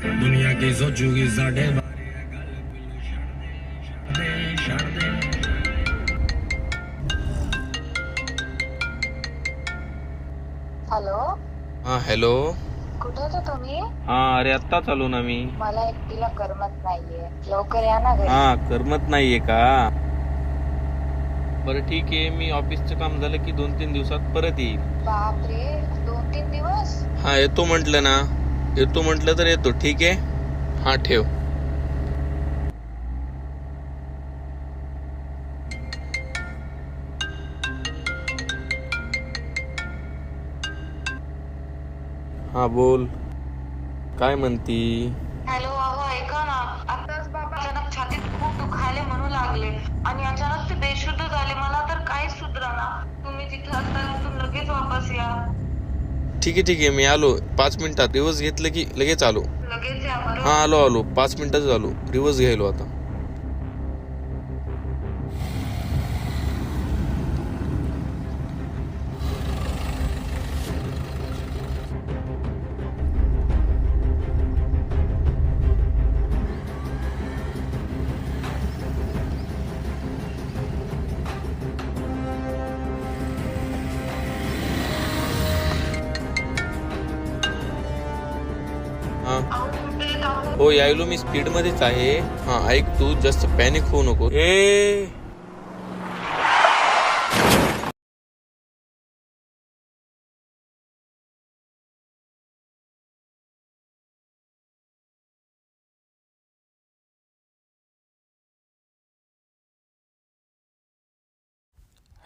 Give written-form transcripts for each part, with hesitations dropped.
दुनिया की सोचूगी साढ़े बारे गल मैनू छड़ दे हॅलो. हा हॅलो. कुठे होता तुम्ही? हा अरे आत्ता चालू ना मी. मला एकटीला करमत नाहीये, लवकर या ना घरी. हा करमत नाहीये का? बरं ठीक आहे, मी ऑफिसचं काम झालं की 2-3 दिवसात परत येईल. बापरे, 2-3 दिवस? हा येतो म्हटलं ना, येतो म्हटलं तर येतो. ठीक आहे, हा ठेव. हा बोल, काय म्हणती? हॅलो, अहो ऐका ना. आताच बाबा अचानक छातीत खूप दुखायले म्हणू लागले आणि अचानक ते बेशुद्ध झाले. मला तर काहीच सुधराना. तुम्ही तिथे असताना तुम्ही लगेच वापस या. ठीक आहे मी आलो 5 मिनिटात. दिवस घेतलं की लगेच आलो. लगेच या बरं. हा आलो 5 मिनिटात आलो. रिवर्स घ्यायलो आता. हा अहो, कुठे आहे? हो यायलो मी स्पीड मध्येच आहे. हा ऐक, तू जास्त पॅनिक होऊ नको.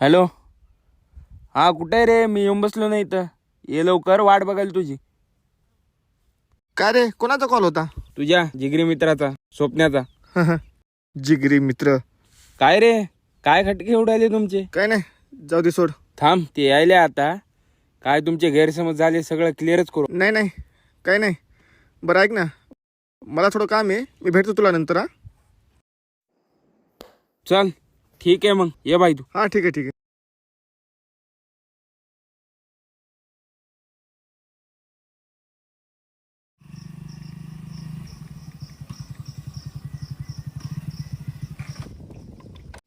हॅलो. हा कुठे आहे रे? मी येऊन बसलो नाही इथं. ये लवकर, वाट बघायला तुझी. काय रे, कोणाचा कॉल होता? तुझ्या जिगरी मित्राचा, स्वप्नाचा. जिगरी मित्र? काय रे, काय खटके उडाले तुमचे? काय नाही, जाऊ दे सोड. थांब, ते यायले आता. काय तुमचे गैरसमज झाले, सगळं क्लिअरच करू. नाही नाही, काय नाही. बरं ऐक ना, मला थोडं काम आहे, मी भेटतो तुला नंतर. हा चल ठीक आहे मग, ये बाई तू. हा ठीक आहे ठीक आहे.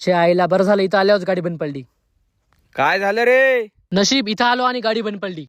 चे आईला बरं झालं, इथं आल्यावर गाडी बंद पडली. काय झालं रे? नशीब इथं आलो आणि गाडी बंद पडली.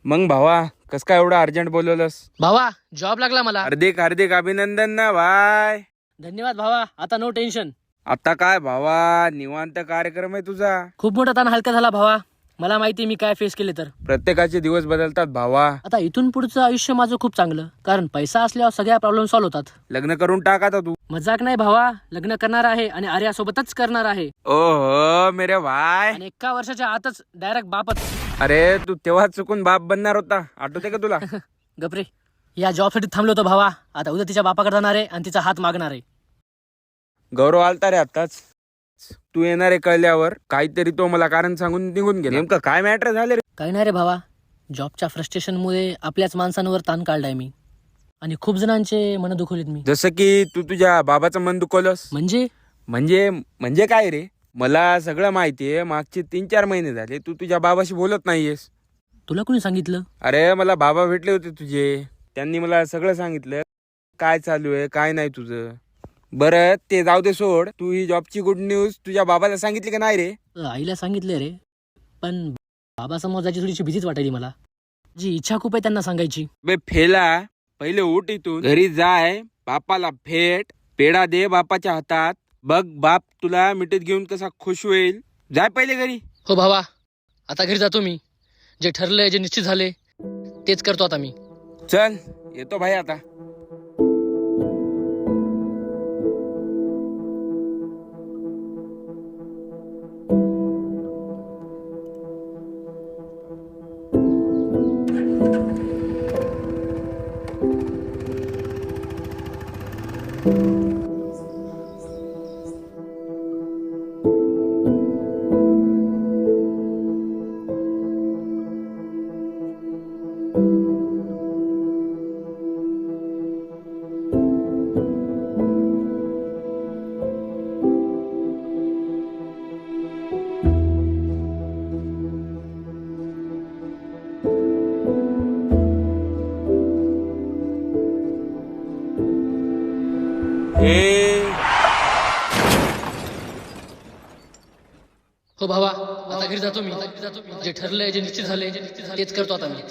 मग भावा, कस काय एवढं अर्जंट बोलवलंस? भावा, जॉब लागला मला. हार्दिक हार्दिक अभिनंदन ना भाई. धन्यवाद भावा, आता नो टेन्शन. आता काय भावा, निवांत कार्यक्रम आहे तुझा. खूप मोठा ताण हलका झाला भावा. मला माहिती मी काय फेस केले तर. प्रत्येकाचे दिवस बदलतात भावा. आता इथून पुढचं आयुष्य माझं खूप चांगलं, कारण पैसा असल्यावर सगळ्या प्रॉब्लेम सॉल्व्ह होतात. लग्न करून टाक आता तू. मजाक नाही भावा, लग्न करणार आहे आणि आर्यासोबतच करणार आहे. ओहो मेरे भाई. आणि 1 वर्षाच्या आतच डायरेक्ट बापच. अरे तू तेव्हा चुकून बाप बनणार होता, आठवते का तुला? गपरे, या जॉबसाठी थांबलो होतो भावा. आता उद्या तिच्या बापाकडे जाणार आहे आणि तिचा हात मागणार आहे. गौरव आलता रे आताच. तू येणार आहे कळल्यावर काहीतरी तो मला कारण सांगून निघून गेला. नेमकं काय मॅटर झाले रे? काही नाही रे भावा, जॉबच्या फ्रस्ट्रेशनमुळे आपल्याच माणसांवर ताण काढलाय मी आणि खूप जणांचे मन दुखवलीत मी. जसं की तू तुझ्या बाबाचं मन दुखवलंस. म्हणजे म्हणजे म्हणजे काय रे? मला सगळं माहितीये. मागचे 3-4 महिने झाले तू तुझ्या बाबाशी बोलत नाहीयेस. तुला कोणी सांगितलं? अरे मला बाबा भेटले होते तुझे, त्यांनी मला सगळं सांगितलं काय चालू आहे काय नाही तुझं. बरं ते जाऊ दे, सोड. तू ही जॉबची गुड न्यूज तुझ्या बाबाला सांगितली का नाही रे? आईला सांगितले रे, पण बाबासमोर जायची थोडीशी भीतीच वाटायली मला. जी इच्छा खूप आहे त्यांना सांगायची. बे फेला, पहिले उठ इथून, घरी जाय, बापाला भेट, पेढा दे बापाच्या हातात. बघ बाप तुला मिठीत घेऊन कसा खुश होईल. जाय पहिले घरी. हो भावा, आता घरी जातो मी. जे ठरलंय, जे निश्चित झाले तेच करतो आता मी. चल येतो भाई आता. हो भावा, आता घरी जातो मी. जे ठरलंय, जे निश्चित झालंय तेच करतो आता मी.